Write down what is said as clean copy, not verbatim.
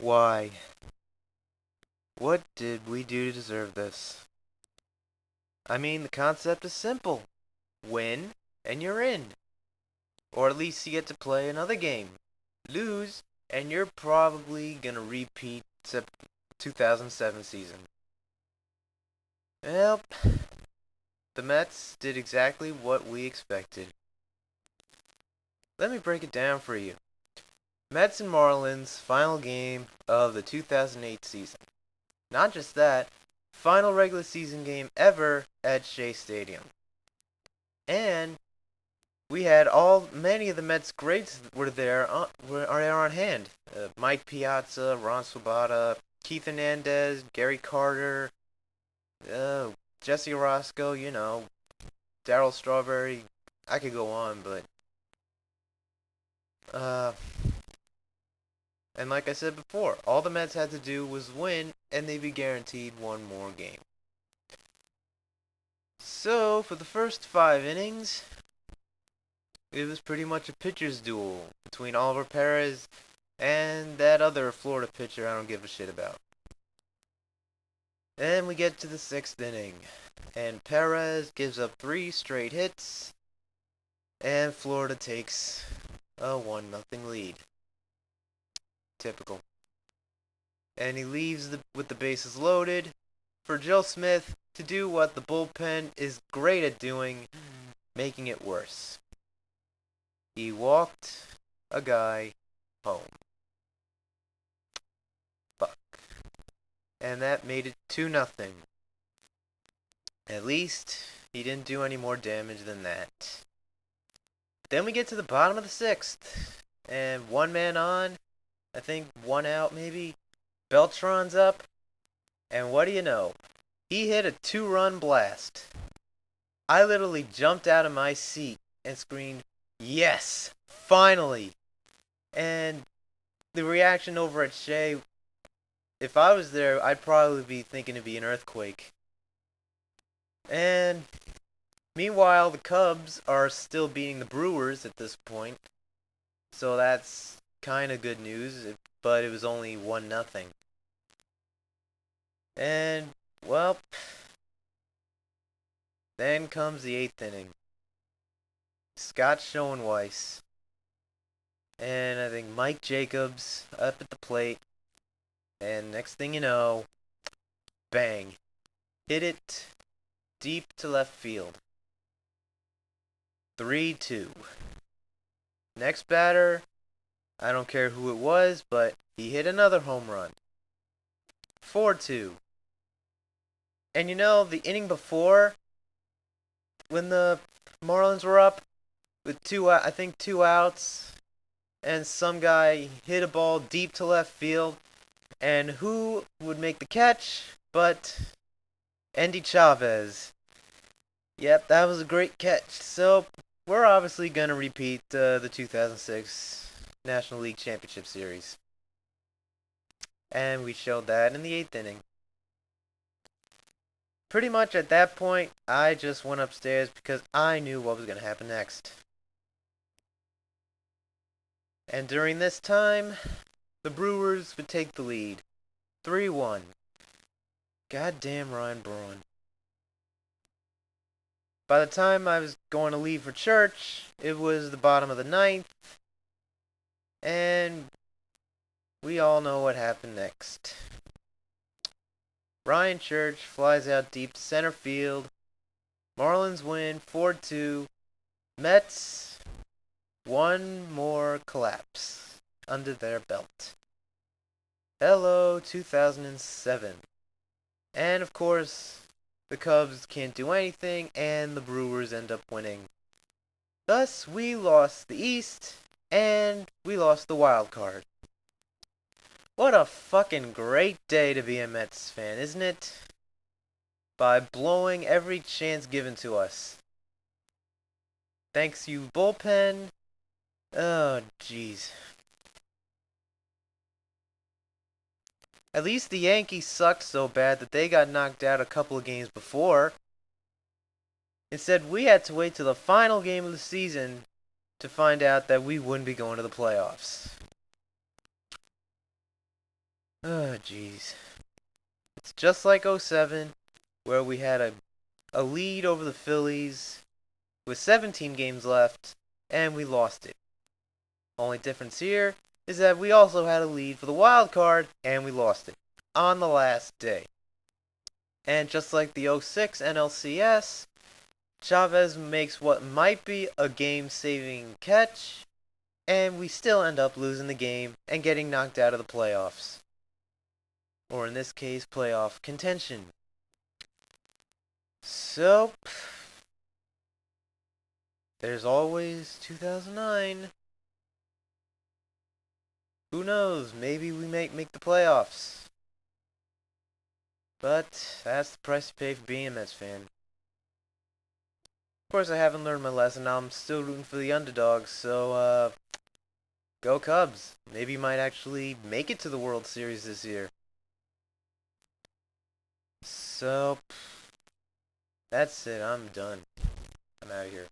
Why? What did we do to deserve this? I mean, the concept is simple. Win, and you're in. Or at least you get to play another game. Lose, and you're probably gonna repeat 2007 season. Well, the Mets did exactly what we expected. Let me break it down for you. Mets and Marlins final game of the 2008 season. Not just that, final regular season game ever at Shea Stadium. And we had many of the Mets greats were there on hand. Mike Piazza, Ron Swoboda, Keith Hernandez, Gary Carter, Jesse Orosco, Darryl Strawberry. I could go on, but and like I said before, all the Mets had to do was win, and they'd be guaranteed one more game. So, for the first 5 innings, it was pretty much a pitcher's duel between Oliver Perez and that other Florida pitcher I don't give a shit about. Then we get to the 6th inning, and Perez gives up 3 straight hits, and Florida takes a 1-0 lead. Typical. And he leaves with the bases loaded for Joe Smith to do what the bullpen is great at doing, making it worse. He walked a guy home. Fuck. And that made it 2-0. At least he didn't do any more damage than that. Then we get to the bottom of the 6th, and 1 man on, I think 1 out maybe. Beltran's up, and what do you know? He hit a 2-run blast. I literally jumped out of my seat and screamed, "Yes! Finally!" And the reaction over at Shea, if I was there, I'd probably be thinking it'd be an earthquake. And meanwhile, the Cubs are still beating the Brewers at this point. So that's kind of good news, but it was only 1-0. And, well, then comes the 8th inning. Scott Schoenweiss and I think Mike Jacobs up at the plate. And next thing you know, bang. Hit it deep to left field. 3-2. Next batter, I don't care who it was, but he hit another home run. 4-2. And the inning before, when the Marlins were up with 2 outs, and some guy hit a ball deep to left field, and who would make the catch but Endy Chavez. Yep, that was a great catch. So, we're obviously going to repeat the 2006 National League Championship Series. And we showed that in the 8th inning. Pretty much at that point, I just went upstairs because I knew what was going to happen next. And during this time, the Brewers would take the lead. 3-1. Goddamn Ryan Braun. By the time I was going to leave for church, it was the bottom of the 9th. And we all know what happened next. Ryan Church flies out deep to center field. Marlins win 4-2. Mets, one more collapse under their belt. Hello, 2007. And of course, the Cubs can't do anything, and the Brewers end up winning. Thus, we lost the East, and we lost the wild card. What a fucking great day to be a Mets fan, isn't it? By blowing every chance given to us. Thanks you, bullpen. Oh, jeez. At least the Yankees sucked so bad that they got knocked out a couple of games before. Instead, we had to wait till the final game of the season to find out that we wouldn't be going to the playoffs. Oh, jeez. It's just like '07, where we had a lead over the Phillies with 17 games left, and we lost it. Only difference here is that we also had a lead for the wild card, and we lost it on the last day. And just like the '06 NLCS, Chavez makes what might be a game-saving catch, and we still end up losing the game and getting knocked out of the playoffs. Or in this case, playoff contention. So, there's always 2009. Who knows, maybe we might make the playoffs. But that's the price to pay for being a Mets fan. Of course, I haven't learned my lesson. I'm still rooting for the underdogs, so, go Cubs. Maybe you might actually make it to the World Series this year. So, that's it. I'm done. I'm out of here.